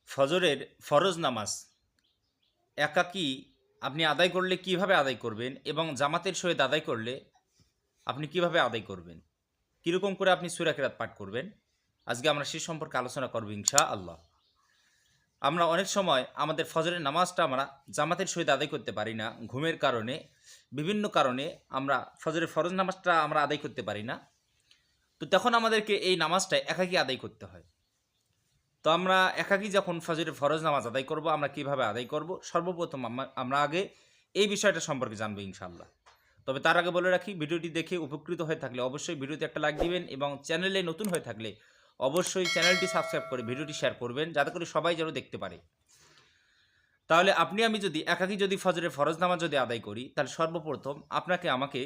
ফজরের ফরজ নামাজ একাকী আপনি আদায় করলে কিভাবে আদায় করবেন এবং জামাতের সহিত আদায় করলে আপনি কিভাবে আদায় করবেন, কীরকম করে আপনি সূরা কিরাত পাঠ করবেন, আজকে আমরা সে সম্পর্কে আলোচনা করব ইনশাআল্লাহ। আমরা অনেক সময় আমাদের ফজরের নামাজটা আমরা জামাতের সহিত আদায় করতে পারি না, ঘুমের কারণে, বিভিন্ন কারণে আমরা ফজরের ফরজ নামাজটা আমরা আদায় করতে পারি না। তো তখন আমাদেরকে এই নামাজটা একাকী আদায় করতে হয়। তো আমরা একাকী যখন ফজরের ফরজ নামাজ আদায় করব, আমরা কিভাবে আদায় করব, সর্বপ্রথম আমরা আগে এই বিষয়টা সম্পর্কে জানবো ইনশাআল্লাহ। তবে তার আগে বলে রাখি, ভিডিওটি দেখে উপকৃত হয়ে থাকলে অবশ্যই ভিডিওতে একটা লাইক দিবেন এবং চ্যানেলে নতুন হয়ে থাকলে অবশ্যই চ্যানেলটি সাবস্ক্রাইব করে ভিডিওটি শেয়ার করবেন, যাতে করে সবাই যেন দেখতে পারে। তাহলে আমি যদি একাকী ফজরের ফরজ নামাজ আদায় করি, তাহলে সর্বপ্রথম আমাকে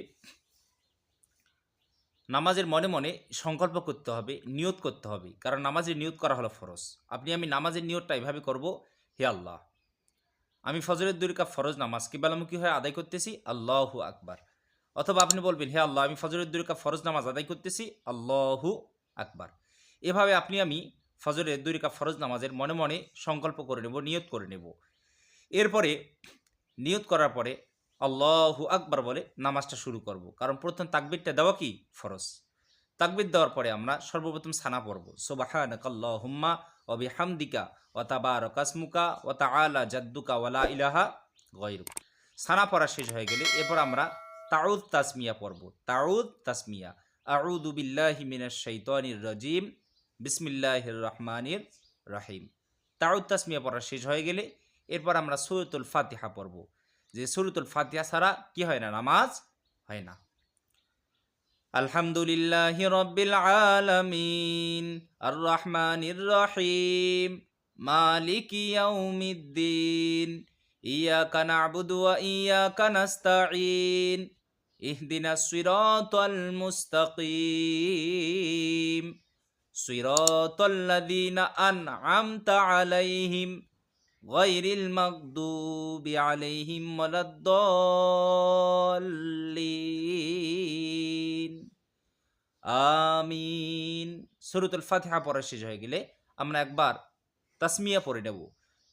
নামাজের মনে মনে সংকল্প করতে হবে, নিয়ত করতে হবে, কারণ নামাজের নিয়ত করা হলো ফরজ। আমি নামাজের নিয়তটা এভাবে করব, হে আল্লাহ, আমি ফজরের 2 রাকাত ফরজ নামাজ কিবলামুখী হয়ে আদায় করতেছি, আল্লাহু আকবার। অথবা আপনি বলবেন, হে আল্লাহ, আমি ফজরের 2 রাকাত ফরজ নামাজ আদায় করতেছি, আল্লাহু আকবার। এভাবে আমি ফজরের 2 রাকাত ফরজ নামাজের মনে মনে সংকল্প করে নেব, নিয়ত করে নেব। এরপরে নিয়ত করার পরে আল্লাহু আকবার বলে নামাজটা শুরু করব, কারণ প্রথম তাকবীরটা দেওয়া কি ফরজ। তাকবীর দেওয়ার পরে আমরা সর্বপ্রথম সানা পড়ব, সুবহানাকাল্লাহুম্মা ওয়া বিহামদিকা ওয়া তাবারাকা ইসমুকা ওয়া তাআলা জাদ্দুকা ওয়া লা ইলাহা গায়রুক। সানা পড়া শেষ হয়ে গেলে এরপর আমরা তাউদ তাসমিয়া পড়ব। তাউদ তাসমিয়া, আউযু বিল্লাহি মিনাশ শাইতানির রাজিম, বিসমিল্লাহির রহমানির রহিম। তাউদ তাসমিয়া পড়া শেষ হয়ে গেলে এরপর আমরা সূরাতুল ফাতিহা পড়ব, যে সূরাতুল ফাতিহা ছাড়া কি হয় না, নামাজ হয় না। আলহামদুলিল্লাহি রাব্বিল আলামিন আর রহমানির রহিম মালিকি ইয়াউমিদ্দিন ইয়াকা না'বুদু ওয়া ইয়াকা নাস্তাঈন ইহদিনাস সিরাতাল মুস্তাকিম সিরাতাল লাযীনা আন'আমতা আলাইহিম গায়রিল মাগদুবি আলাইহিম ওয়ালাদ-দাল্লিন আমিন। সূরাতুল ফাতিহা পড়া শেষ হয়ে গেলে আমরা একবার তাসমিয়া পড়ে নেব,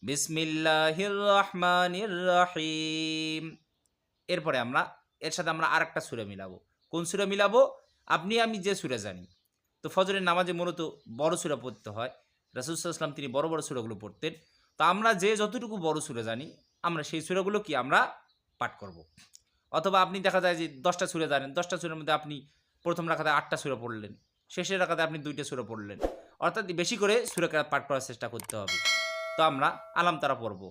বিসমিল্লাহির রহমানির রহিম। এরপরে এর সাথে আমরা আরেকটা সূরা মিলাবো। কোন সূরা মিলাবো? আমি যে সূরা জানি। তো ফজরের নামাজে মূলত বড় সূরা পড়তে হয়। রাসূল সাল্লাল্লাহু আলাইহি ওয়াসাল্লাম তিনি বড় বড় সূরাগুলো পড়তেন। তো আমরা যে যতটুকু বড় সূরা জানি, আমরা সেই সূরাগুলো আমরা পাঠ করব। অথবা আপনি দেখা যায় যে 10টা সূরা জানেন, 10টা সূরার মধ্যে আপনি প্রথম রাকাতে 8টা সূরা পড়লেন, শেষের রাকাতে আপনি 2টা সূরা পড়লেন। অর্থাৎ বেশি করে সূরা কিরাত পাঠ করার চেষ্টা করতে হবে। তো আমরা আলাম তারা পড়ব।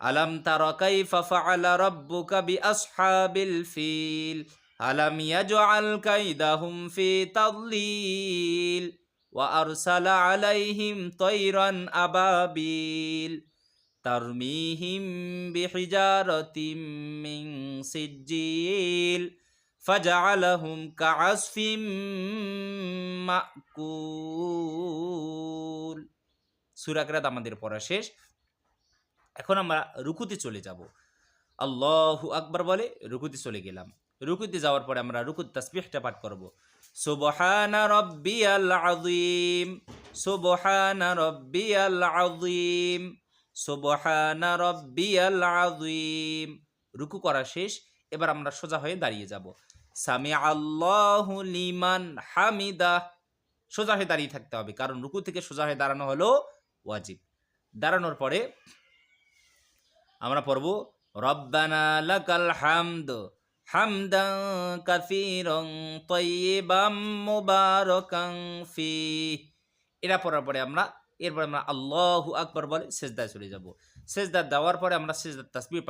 আলাম তারা কাইফা ফাআলা রাব্বুকা বিআসহাবিল ফিল আলাম ইয়াজআল কাইদাহুম ফি তাদলিল ওয়া আরসালা আলাইহিম তায়রান আবাবিল তারমিহিম বিহিজারাতিম মিন সিজ্জিল ফাজআলাহুম কাআসফিম মাকুল। সূরা কিরাত আমাদের পড়া শেষ। এখন আমরা রুকুতে চলে যাব। আল্লাহু আকবার বলে রুকুতে চলে গেলাম। রুকুতে যাওয়ার পরে আমরা রুকুত তাসবিহটা পাঠ করব, সুবহানা রাব্বিয়াল আযীম, সুবহানা রাব্বিয়াল আযীম, সুবহানা রাব্বিয়াল আযীম। রুকু করা শেষ। এবার আমরা সোজা হয়ে দাঁড়িয়ে যাব, সামি আল্লাহু লিমান হামিদা। সোজা হয়ে দাঁড়িয়ে থাকতে হবে, কারণ রুকু থেকে সোজা হয়ে দাঁড়ানো হলো ওয়াজিব। দাঁড়ানোর পরে আমরা পড়ব, রব্বানা লাকাল হামদ হামদান কাসীরান তাইয়িবাম মুবারাকান ফীহ। এটা পড়ার পরে এরপরে আমরা আল্লাহু আকবার বলে সিজদায় চলে যাব। সিজদা দেওয়ার পরে আমরা সিজদার তাসবিহ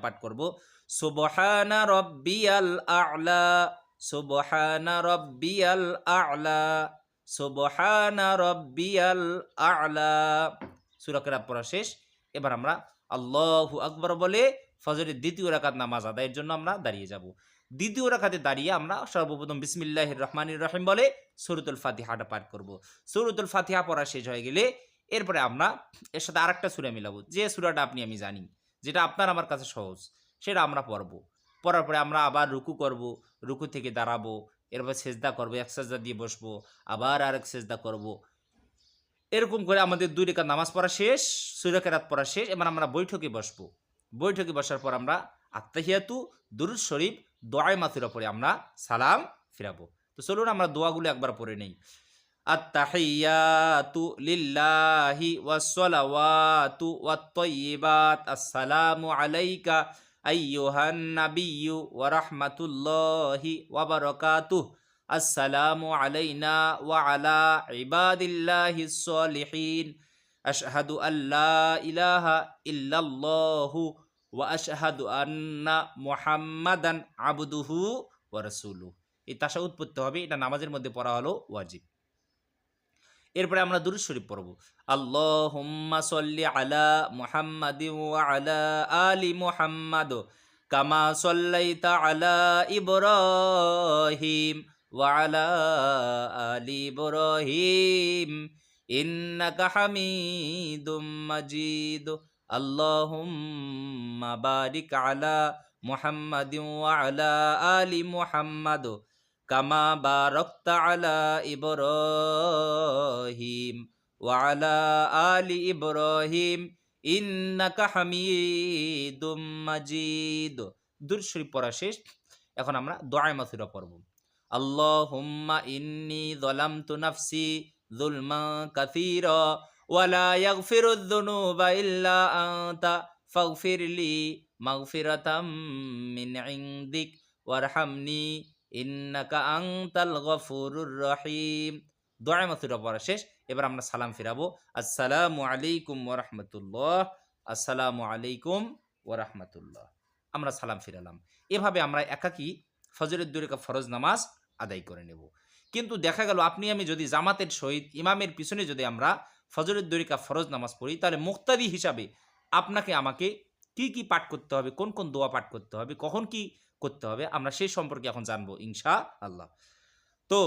পাঠ করব, সুবহানা রাব্বিয়াল আ'লা, সুবহানা রাব্বিয়াল আ'লা, সুবহানা রাব্বিয়াল আ'লা। সূরা কিরাত পড়া শেষ। এবার আমরা আল্লাহু আকবার বলে ফজরের দ্বিতীয় রাকাত নামাজ আদায়ের জন্য আমরা দাঁড়িয়ে যাব। দ্বিতীয় রাকাতে দাঁড়িয়ে আমরা সর্বপ্রথম বিসমিল্লাহির রহমানির রহিম বলে সূরাতুল ফাতিহাটা পাঠ করব। সূরাতুল ফাতিহা পড়া শেষ হয়ে গেলে এরপরে আমরা এর সাথে আরেকটা সূরা মিলাবো, যে সূরাটা আমি জানি, যেটা আপনার আমার কাছে সহজ, সেটা আমরা পড়ব। পড়ার পরে আমরা আবার রুকু করব, রুকু থেকে দাঁড়াবো, এরপর সেজদা করব, এক সেজদা দিয়ে বসবো, আবার আরেক সেজদা করব। এরকম করে আমাদের 2 রাকাত নামাজ পড়া শেষ, সূরা কেরাত পড়া শেষ। এবার আমরা বৈঠকে বসবো। বৈঠকে বসার পর আমরা আত্তাহিয়াতু, দুরূদ শরীফ, দোয়ায়ে মাসুরা পড়ে আমরা সালাম ফিরাবো। তো চলুন আমরা দোয়াগুলো একবার পড়ে নেই। আত্তাহিয়াতু লিল্লাহি ওয়াসসালাওয়াতু ওয়াত-তাইয়্যিবাত। আসসালামু আলাইকা আইয়ুহান নাবিয়্যু ওয়া রাহমাতুল্লাহি ওয়া বারাকাতুহু। আসসালামু আলাইনা ওয়া আলা ইবাদিল্লাহিস সলিহিন। আশহাদু আল্লা ইলাহা ইল্লাল্লাহু ওয়া আশহাদু আন্না মুহাম্মাদান আবদুহু ওয়া রাসূলুহু। এই তাশাহুদ পড়তে হবে, এটা নামাজের মধ্যে পড়া হলো ওয়াজিব। এরপরে আমরা দুরূদ শরীফ পড়ব। আল্লাহুম্মা সাল্লি আলা মুহাম্মাদিন ওয়া আলা আলি মুহাম্মাদ কামা সাল্লাইতা আলা ইব্রাহিম ওয়া আলা আলি ইব্রাহিম ইন্নাকা হামিদুম মাজিদ। আল্লাহুম্মা বারিক আলা মুহাম্মাদিন ওয়া আলা আলি মুহাম্মাদ কামা বারাকতা আলা ইব্রাহিম ওয়া আলা আলি ইব্রাহিম ইন্নাকা হামিদুম মাজিদ। দুরূদ শরীফ পড়া শেষ। এখন আমরা দোয়ায়ে মাসুরা পড়ব। আল্লাহুম্মা ইন্নী যালামতু নাফসি যুলমান কাসীরা ওয়া লা ইয়াগফিরুয যুনুবা ইল্লা আনতা ফাগফিরলি মাগফিরাতাম মিন ইনদিক ওয়ারহামনি ইন্নাকা আনতাল গফুরুর রহিম। দোয়া মাসুরা পড়া শেষ। এবার আমরা সালাম ফিরাবো। আসসালামু আলাইকুম ওয়া রাহমাতুল্লাহ। আসসালামু আলাইকুম ওয়া রাহমাতুল্লাহ। আমরা সালাম ফিরালাম। এভাবে আমরা একাকী ফজরের 2 রাকাত ফরজ নামাজ আদায় করে নেব। কিন্তু দেখা গেল আপনি আমি যদি জামাতের সহিত ইমামের পিছনে যদি আমরা ফজরের 2 রাকাত ফরজ নামাজ পড়ি, তাহলে মুক্তাদি হিসাবে আপনাকে আমাকে কি কি পাঠ করতে হবে, কোন কোন দোয়া পাঠ করতে হবে, কখন কি করতে হবে, আমরা সেই সম্পর্কে এখন জানবো ইনশাআল্লাহ। তো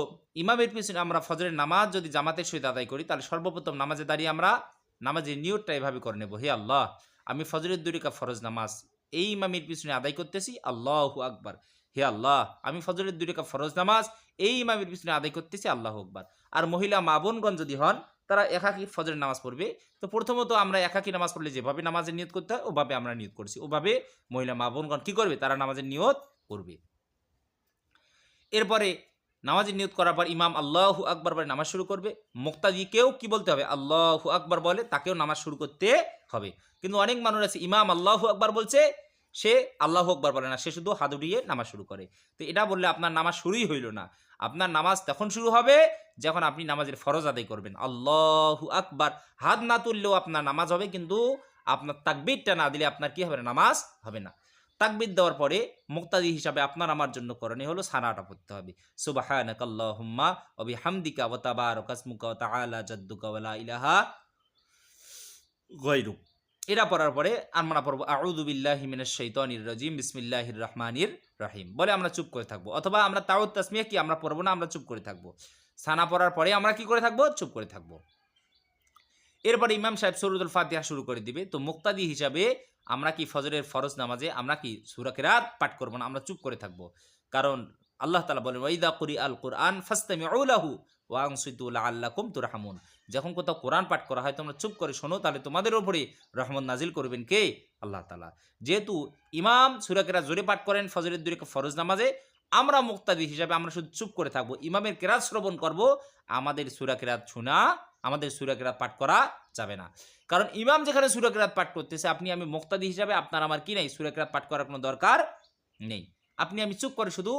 ইমামের পিছনে আমরা ফজরের নামাজ যদি জামাতের সহিত আদায় করি, তাহলে সর্বপ্রথম নামাজে দাঁড়িয়ে আমরা নামাজের নিয়তটা এভাবে করে নেব। হে আল্লাহ, আমি ফজরের 2 রাকাত ফরজ নামাজ এই ইমামের পিছনে আদায় করতেছি, আল্লাহু আকবার। হে আল্লাহ, আমি ফজরের 2 রাকাত ফরজ নামাজ এই ইমামের পিছনে আদায় করতেছি, আল্লাহু আকবার। আর মহিলা মা বোনগণ যদি হন, তারা একাকী ফজরের নামাজ পড়বে। তো প্রথমত আমরা একাকী নামাজ পড়লে যেভাবে নামাজের নিয়ত করতে হয় ওভাবে আমরা নিয়ত করছি, ওভাবে মহিলা মা বোনগণ কি করবে, তারা নামাজের নিয়ত করবে। এরপরে নামাজের নিয়ত করার পর ইমাম আল্লাহু আকবার বলে নামাজ শুরু করবে। মুক্তাদিকেও কি বলতে হবে, আল্লাহু আকবার বলে তাকেও নামাজ শুরু করতে হবে। কিন্তু অনেক মানুষ আছে ইমাম আল্লাহু আকবার বলছে, সে আল্লাহু আকবার বলে না, সে শুধু হাত উঠিয়ে নামাজ শুরু করে। তো এটা বললে আপনার নামাজ শুরুই হইল না। আপনার নামাজ তখন শুরু হবে যখন আপনি নামাজের ফরজ আদায় করবেন। আল্লাহু আকবার হাত না তুললেও আপনার নামাজ হবে, কিন্তু আপনার তাকবীরটা না দিলে আপনার কি হবে না, নামাজ হবে না। তাকবীর দেওয়ার পরে মুক্তাদি হিসাবে আপনার আমার জন্য করণীয় হলো সানাটা পড়তে হবে। সুবহানাকাল্লাহুম্মা ওয়া বিহামদিকা ওয়া তাবারাকা ইসমুকা ওয়া তাআলা জাদ্দুকা ওয়া লা ইলাহা গায়রুক। এটা পড়ার পরে আমরা পড়ব আউযু বিল্লাহি মিনাশ শাইতানির রাজিম বিসমিল্লাহির রহমানির রহিম বলে আমরা চুপ করে থাকবো। অথবা আমরা তাওয়াত তাসমিয়া কি আমরা পড়বো না, আমরা চুপ করে থাকবো। সানা পড়ার পরে আমরা কি করে থাকবো, চুপ করে থাকবো। এরপরে ইমাম সাহেব সূরাতুল ফাতিহা শুরু করে দিবে। তো মুক্তাদি হিসাবে আমরা কি ফজরের ফরজ নামাজে আমরা কি সূরা কিরাত পাঠ করব না, আমরা চুপ করে থাকব। কারণ আল্লাহ তাআলা বলেন ওয়াইদা কুরিআল কুরআন ফাসতামিউ লাহু ওয়া আনসিতু লাআল্লাকুম তুরহামুন। যখন কোথাও কোরআন পাঠ করা হয় তোমরা চুপ করে শোনো, তাহলে তোমাদের উপরে রহমত নাজিল করবেন কে, আল্লাহ তাআলা। যেহেতু ইমাম সূরা কিরাত জোরে পাঠ করেন ফজরের 2 রাকাত ফরজ নামাজে, আমরা মুক্তাদি হিসাবে আমরা শুধু চুপ করে থাকব, ইমামের কিরাত শ্রবণ করব। আমাদের সূরা কিরাত শোনা, আমাদের সূরা কিরাত পাঠ করা যাবে না। কারণ ইমাম যেখানে সূরা কিরাত পাঠ করতেছে, আপনি আমি মুক্তাদি হিসাবে আপনার আমার কি নাই, সূরা কিরাত পাঠ করার কোনো দরকার নেই। আপনি আমি চুপ করে শুধু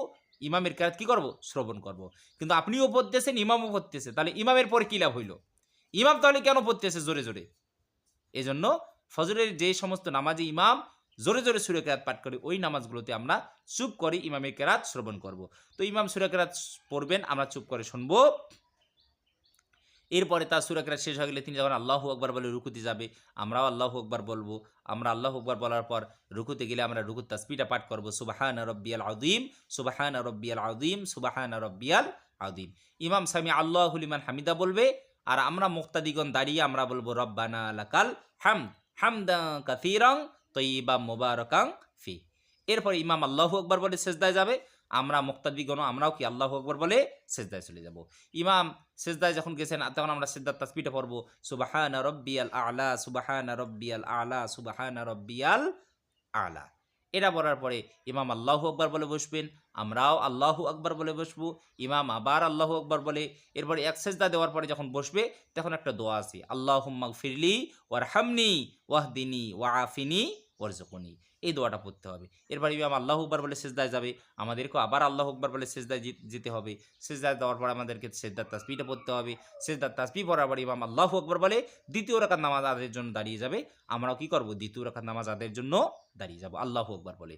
ইমামের কিরাত কি করব, শ্রবণ করব। কিন্তু আপনিও পড়তেছেন, ইমামও পড়তেছে, তাহলে ইমামের পরে কি লাভ হইল? ইমাম তাহলে কেন পড়তেছে জোরে জোরে? এজন্য ফজরের যে সমস্ত নামাজে ইমাম জোরে জোরে সূরা কিরাত পাঠ করে, ওই নামাজগুলোতে আমরা চুপ করে ইমামের কিরাত শ্রবণ করব। তো ইমাম সূরা কিরাত পড়বেন, আমরা চুপ করে শুনবো। এরপরে তার সূরা কিরাত শেষ হয়ে গেলে তিনি যখন আল্লাহু আকবার বলে রুকুতে যাবে, আমরাও আল্লাহু আকবার বলবো। আমরা আল্লাহু আকবার বলার পর রুকুতে গেলে আমরা রুকুর তাসবিহটা পাঠ করব, সুবহানা রাব্বিয়াল আযীম, সুবহানা রাব্বিয়াল আযীম, সুবহানা রাব্বিয়াল আযীম। ইমাম সামি আল্লাহু লিমান হামিদা বলবে, আর আমরা মুক্তাদিগণ দাঁড়িয়ে আমরা বলবো রব্বানা লাকাল হামদ হামদান কাসীরান তাইয়্যিবান মুবারাকান ফি। এরপর ইমাম আল্লাহু আকবার বলে সেজদায় যাবে, আমরা মুক্তাদিগণ আমরাও কি আল্লাহু আকবার বলে সেজদায় চলে যাব। ইমাম সেজদায় যখন গেছেন তখন আমরা সেজদার তাসবিহটা পড়ব, সুবহানা রাব্বিয়াল আ'লা, সুবহানা রাব্বিয়াল আ'লা, সুবহানা রাব্বিয়াল আ'লা। এটা পড়ার পরে ইমাম আল্লাহু আকবার বলে বসবেন, আমরাও আল্লাহু আকবার বলে বসবো। ইমাম আবার আল্লাহু আকবার বলে, এরপরে এক সেজদা দেওয়ার পরে যখন বসবে তখন একটা দোয়া আছে, আল্লাহুম্মা গফিরলি ওয়ারহামনি ওয়াহদিনি ওয়াআফিনি ওয়ারযুকনি। এই দোয়াটা পড়তে হবে। এরপর ইমাম আল্লাহু আকবার বলে সেজদায় যাবে, আমাদেরকেও আবার আল্লাহু আকবার বলে সেজদায় যেতে হবে। সেজদায় যাওয়ার পর আমাদেরকে সেজদার তাসবিহটা পড়তে হবে। সেজদার তাসবিহ পড়ার পর ইমাম আল্লাহু আকবার বলে দ্বিতীয় রাকাত নামাজ আদায়ের জন্য দাঁড়িয়ে যাবে। আমরাও কি করব? দ্বিতীয় রাকাত নামাজ আদায়ের জন্য দাঁড়িয়ে যাব আল্লাহু আকবার বলে।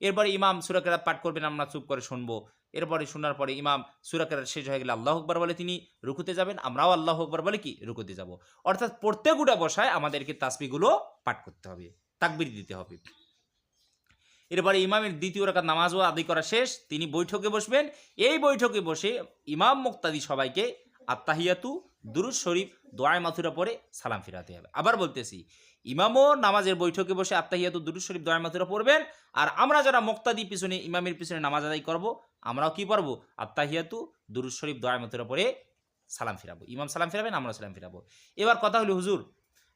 এরপরে ইমাম সূরা কেরাত পাঠ করবেন, আমরা চুপ করে শুনবো। এরপরে শোনার পরে ইমাম সূরা কেরাত শেষ হয়ে গেলে আল্লাহু আকবার বলে তিনি রুকুতে যাবেন, আমরাও আল্লাহু আকবার বলে কি রুকুতে যাব। অর্থাৎ প্রত্যেক বসায় আমাদেরকে তাসবিহগুলো পাঠ করতে হবে, তাকবীর দিতে হবে। এরপরে ইমামের দ্বিতীয় রাকাত নামাজও আদায় করা শেষ, তিনি বৈঠকে বসবেন। এই বৈঠকে বসে ইমাম মুক্তাদি সবাইকে আত্তাহিয়াতু, দুরূদ শরীফ, দোয়ায়ে মাথুরা পড়ে সালাম ফিরাতে হবে। আবার বলতেছি, ইমামও নামাজের বৈঠকে বসে আত্তাহিয়াতু, দুরূদ শরীফ, দোয়ায়ে মাথুরা পড়বেন। আর আমরা যারা মুক্তাদি পিছনে ইমামের পিছনে নামাজ আদায় করব, আমরাও কি পড়ব? আত্তাহিয়াতু, দুরূদ শরীফ, দোয়ায়ে মাথুরা পড়ে সালাম ফিরাবো। ইমাম সালাম ফিরাবেন, আমরা সালাম ফিরাবো। এবার কথা হলো, হুজুর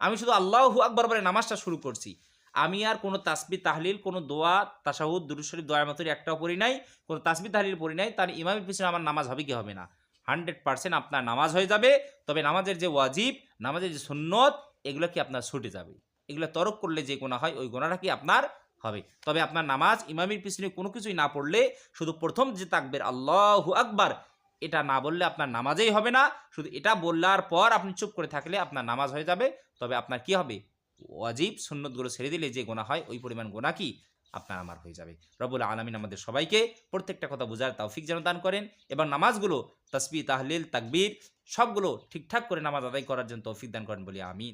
আমি শুধু আল্লাহু আকবার বলে নামাজটা শুরু করছি, আমি আর কোনো তাসবিহ তাহলিল, কোনো দোয়া, তাশাহুদ, দুরূদ শরীফ, দোয়া মাথুরা একটাও পড়ি নাই, কোনো তাসবিহ তাহলিল পড়ি নাই, তার ইমামের পিছনে আমার নামাজ হবে কি হবে না? 100% আপনার নামাজ হয়ে যাবে। তবে নামাজের যে ওয়াজিব, নামাজের যে সুন্নত, এগুলো কি আপনার ছুটে যাবে। এগুলো তরক করলে যে গুনাহ হয়, ওই গুনাহটা কি আপনার হবে। তবে আপনার নামাজ ইমামের পিছনে কোনো কিছুই না পড়লে, শুধু প্রথম যে তাকবীর আল্লাহু আকবার, এটা না বললে আপনার নামাজেই হবে না। শুধু এটা বলার পর আপনি চুপ করে থাকলে আপনার নামাজ হয়ে যাবে। তবে আপনার কি হবে? ওয়াজিব সুন্নতগুলো ছেড়ে দিলে যে গুনাহ হয়, ওই পরিমাণ গুনাহ কি আপনার আমার হয়ে যাবে। রব্বুল আলামিন আমাদের সবাইকে প্রত্যেকটা কথা বোঝার তৌফিক যেন দান করেন, এবং নামাজগুলো তাসবিহ, তাহলিল, তাকবীর সবগুলো ঠিকঠাক করে নামাজ আদায় করার জন্য তৌফিক দান করেন বলি আমিন।